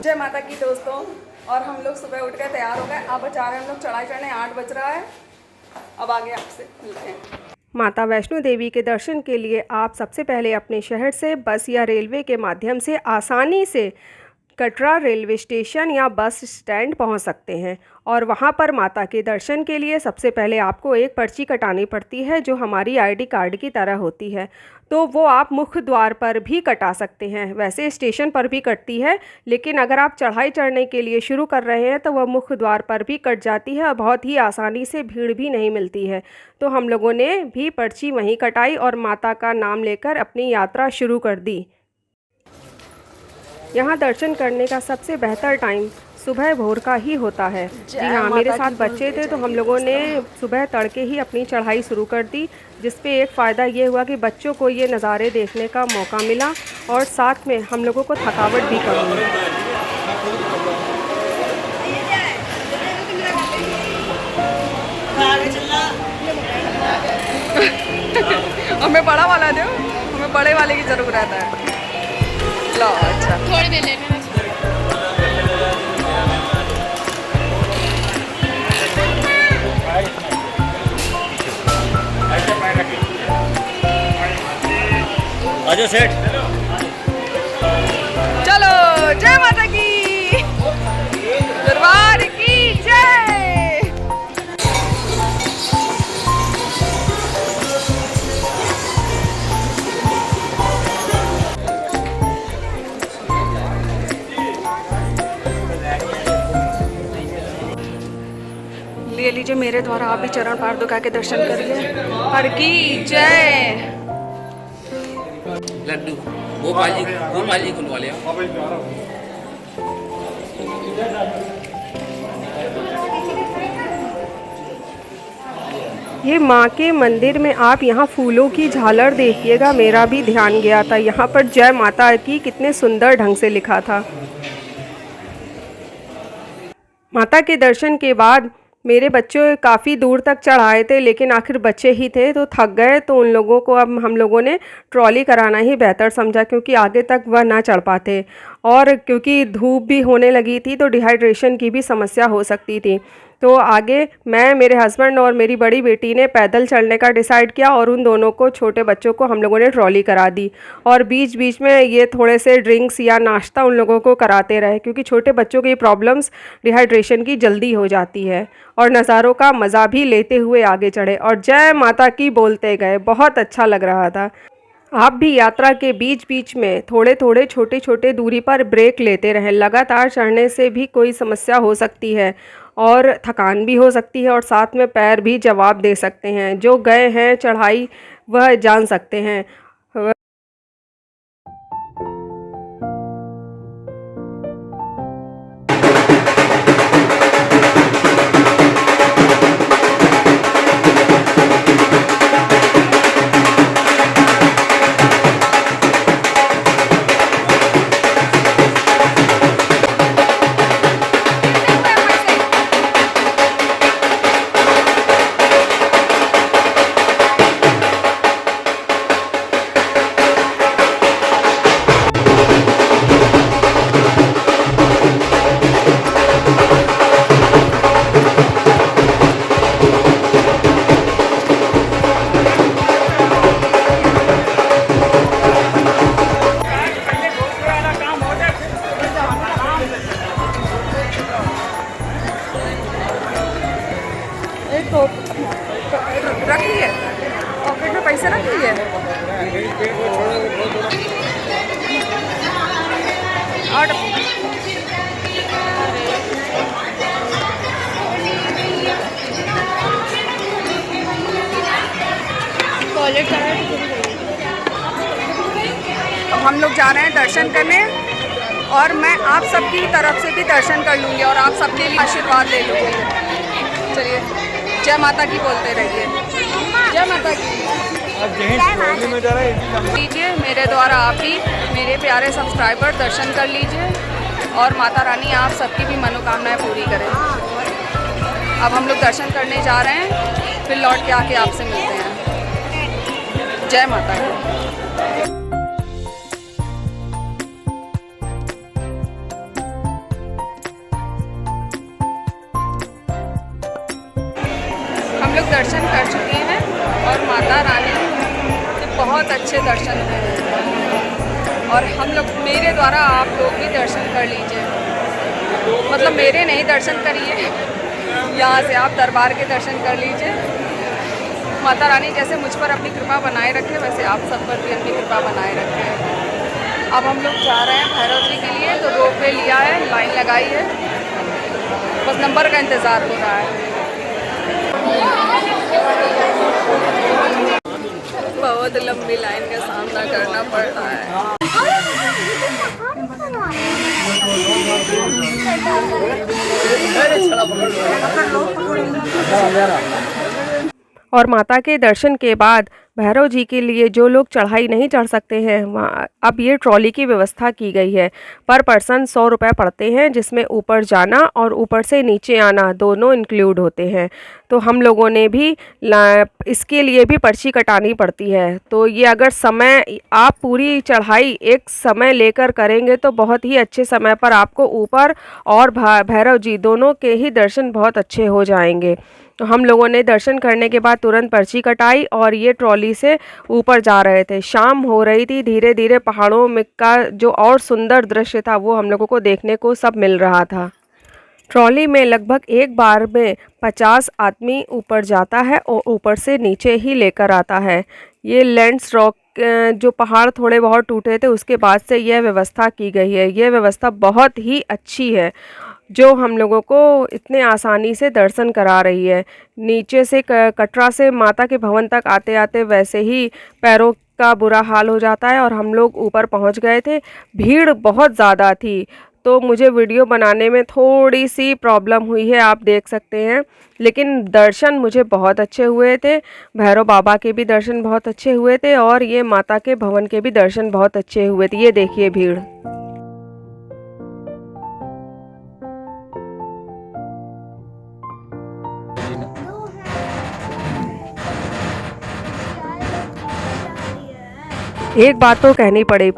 जय माता की दोस्तों। और हम लोग सुबह उठ के तैयार हो गए। अब जा रहे हैं हम लोग चढ़ाई चढ़ने, 8 बज रहा है। अब आगे आपसे मिलते हैं। माता वैष्णो देवी के दर्शन के लिए आप सबसे पहले अपने शहर से बस या रेलवे के माध्यम से आसानी से कटरा रेलवे स्टेशन या बस स्टैंड पहुंच सकते हैं। और वहां पर माता के दर्शन के लिए सबसे पहले आपको एक पर्ची कटानी पड़ती है जो हमारी आईडी कार्ड की तरह होती है। तो वो आप मुख्य द्वार पर भी कटा सकते हैं। वैसे स्टेशन पर भी कटती है, लेकिन अगर आप चढ़ाई चढ़ने के लिए शुरू कर रहे हैं तो वह मुख्य द्वार पर भी कट जाती है और बहुत ही आसानी से भीड़ भी नहीं मिलती है। तो हम लोगों ने भी पर्ची वहीं कटाई और माता का नाम लेकर अपनी यात्रा शुरू कर दी। यहाँ दर्शन करने का सबसे बेहतर टाइम सुबह भोर का ही होता है। जी हाँ, मेरे साथ बच्चे थे तो हम लोगों ने सुबह तड़के ही अपनी चढ़ाई शुरू कर दी, जिसपे एक फ़ायदा ये हुआ कि बच्चों को ये नज़ारे देखने का मौका मिला और साथ में हम लोगों को थकावट भी कम हुई। हमें बड़ा वाला दो, हमें बड़े वाले की ज़रूरत है। लो अच्छा, थोड़ी देर लेना। आजो सेठ, चलो जय माता की, दरबार की जय। ले लीजिए मेरे द्वारा आप भी चरण पादुका के दर्शन करिए। हर की जय। लड्डू गोपाल जी खुलवा लिया। ये माँ के मंदिर में आप यहाँ फूलों की झालर देखिएगा, मेरा भी ध्यान गया था। यहाँ पर जय माता की कितने सुंदर ढंग से लिखा था। माता के दर्शन के बाद मेरे बच्चे काफ़ी दूर तक चढ़ाए थे, लेकिन आखिर बच्चे ही थे तो थक गए, तो उन लोगों को अब हम लोगों ने ट्रॉली कराना ही बेहतर समझा, क्योंकि आगे तक वह ना चढ़ पाते। और क्योंकि धूप भी होने लगी थी तो डिहाइड्रेशन की भी समस्या हो सकती थी। तो आगे मैं, मेरे हस्बैंड और मेरी बड़ी बेटी ने पैदल चलने का डिसाइड किया और उन दोनों को, छोटे बच्चों को हम लोगों ने ट्रॉली करा दी। और बीच बीच में ये थोड़े से ड्रिंक्स या नाश्ता उन लोगों को कराते रहे, क्योंकि छोटे बच्चों की प्रॉब्लम्स डिहाइड्रेशन की जल्दी हो जाती है। और नज़ारों का मज़ा भी लेते हुए आगे चढ़े और जय माता की बोलते गए। बहुत अच्छा लग रहा था। आप भी यात्रा के बीच बीच में थोड़े थोड़े छोटे छोटे दूरी पर ब्रेक लेते रहें। लगातार चढ़ने से भी कोई समस्या हो सकती है और थकान भी हो सकती है और साथ में पैर भी जवाब दे सकते हैं। जो गए हैं चढ़ाई वह जान सकते हैं। रख लिए पॉकेट में, पैसे रख लिए। और अब हम लोग जा रहे हैं दर्शन करने और मैं आप सबकी तरफ से भी दर्शन कर लूँगी और आप सबके लिए आशीर्वाद ले लूँगी। चलिए जय माता की बोलते रहिए। जय माता की। लीजिए मेरे द्वारा आप भी मेरे प्यारे सब्सक्राइबर दर्शन कर लीजिए और माता रानी आप सबकी भी मनोकामनाएं पूरी करें। अब हम लोग दर्शन करने जा रहे हैं, फिर लौट के आके आपसे मिलते हैं। जय माता की। दर्शन कर चुके हैं और माता रानी के बहुत अच्छे दर्शन हुए और हम लोग मेरे द्वारा आप लोग भी दर्शन कर लीजिए। मतलब मेरे नहीं दर्शन करिए, यहाँ से आप दरबार के दर्शन कर लीजिए। माता रानी जैसे मुझ पर अपनी कृपा बनाए रखे वैसे आप सब पर भी अपनी कृपा बनाए रखें। अब हम लोग जा रहे हैं भैरव जी के लिए, तो रोपवे लिया है, लाइन लगाई है, बस नंबर का इंतज़ार हो रहा है। बहुत लंबी लाइन का सामना करना पड़ रहा है। और माता के दर्शन के बाद भैरव जी के लिए जो लोग चढ़ाई नहीं चढ़ सकते हैं वहाँ अब ये ट्रॉली की व्यवस्था की गई है। पर पर्सन 100 रुपये पड़ते हैं, जिसमें ऊपर जाना और ऊपर से नीचे आना दोनों इंक्लूड होते हैं। तो हम लोगों ने भी इसके लिए भी पर्ची कटानी पड़ती है। तो ये अगर समय आप पूरी चढ़ाई एक समय लेकर करेंगे तो बहुत ही अच्छे समय पर आपको ऊपर और भैरव जी दोनों के ही दर्शन बहुत अच्छे हो जाएंगे। तो हम लोगों ने दर्शन करने के बाद तुरंत पर्ची कटाई और ये ट्रॉली से ऊपर जा रहे थे। शाम हो रही थी, धीरे धीरे पहाड़ों में का जो और सुंदर दृश्य था वो हम लोगों को देखने को सब मिल रहा था। ट्रॉली में लगभग एक बार में 50 आदमी ऊपर जाता है और ऊपर से नीचे ही लेकर आता है। ये लैंड्स रॉक जो पहाड़ थोड़े बहुत टूटे थे उसके बाद से यह व्यवस्था की गई है। यह व्यवस्था बहुत ही अच्छी है जो हम लोगों को इतने आसानी से दर्शन करा रही है। नीचे से कटरा से माता के भवन तक आते आते वैसे ही पैरों का बुरा हाल हो जाता है और हम लोग ऊपर पहुंच गए थे। भीड़ बहुत ज़्यादा थी तो मुझे वीडियो बनाने में थोड़ी सी प्रॉब्लम हुई है, आप देख सकते हैं। लेकिन दर्शन मुझे बहुत अच्छे हुए थे। भैरव बाबा के भी दर्शन बहुत अच्छे हुए थे और ये माता के भवन के भी दर्शन बहुत अच्छे हुए थे। ये देखिए भीड़। एक बात तो कहनी पड़े,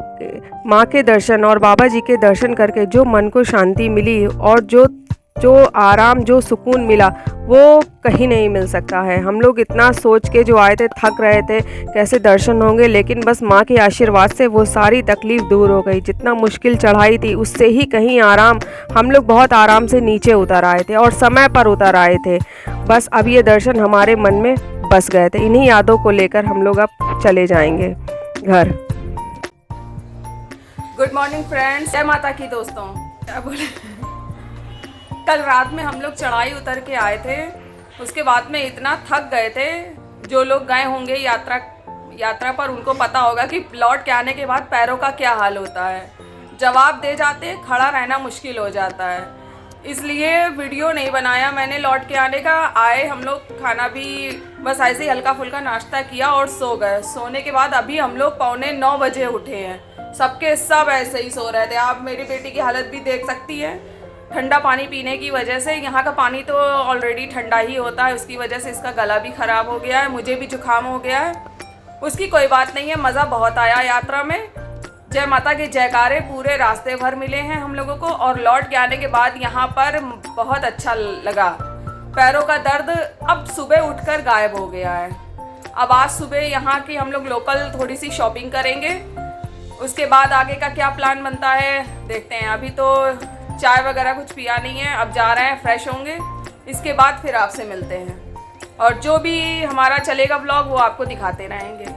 माँ के दर्शन और बाबा जी के दर्शन करके जो मन को शांति मिली और जो आराम जो सुकून मिला वो कहीं नहीं मिल सकता है। हम लोग इतना सोच के जो आए थे, थक रहे थे कैसे दर्शन होंगे, लेकिन बस माँ के आशीर्वाद से वो सारी तकलीफ़ दूर हो गई। जितना मुश्किल चढ़ाई थी उससे ही कहीं आराम, हम लोग बहुत आराम से नीचे उतर आए थे और समय पर उतर आए थे। बस अब ये दर्शन हमारे मन में बस गए थे। इन्हीं यादों को लेकर हम लोग अब चले जाएंगे घर। गुड मॉर्निंग फ्रेंड्स, जय माता की दोस्तों। क्या बोले, कल रात में हम लोग चढ़ाई उतर के आए थे, उसके बाद में इतना थक गए थे। जो लोग गए होंगे यात्रा पर उनको पता होगा कि लौट के आने के बाद पैरों का क्या हाल होता है। जवाब दे जाते खड़ा रहना मुश्किल हो जाता है, इसलिए वीडियो नहीं बनाया मैंने लौट के आने का। आए हम लोग, खाना भी बस ऐसे ही हल्का फुल्का नाश्ता किया और सो गए। सोने के बाद अभी हम लोग 8:45 बजे उठे हैं। सबके सब ऐसे ही सो रहे थे। आप मेरी बेटी की हालत भी देख सकती हैं, ठंडा पानी पीने की वजह से। यहाँ का पानी तो ऑलरेडी ठंडा ही होता है, उसकी वजह से इसका गला भी ख़राब हो गया है, मुझे भी जुकाम हो गया है। उसकी कोई बात नहीं है, मज़ा बहुत आया यात्रा में। जय माता के जयकारे पूरे रास्ते भर मिले हैं हम लोगों को और लौट के आने के बाद यहाँ पर बहुत अच्छा लगा। पैरों का दर्द अब सुबह उठकर गायब हो गया है। अब आज सुबह यहाँ की हम लोग लोकल थोड़ी सी शॉपिंग करेंगे, उसके बाद आगे का क्या प्लान बनता है देखते हैं। अभी तो चाय वगैरह कुछ पिया नहीं है, अब जा रहे हैं, फ्रेश होंगे, इसके बाद फिर आपसे मिलते हैं और जो भी हमारा चलेगा व्लॉग वो आपको दिखाते रहेंगे।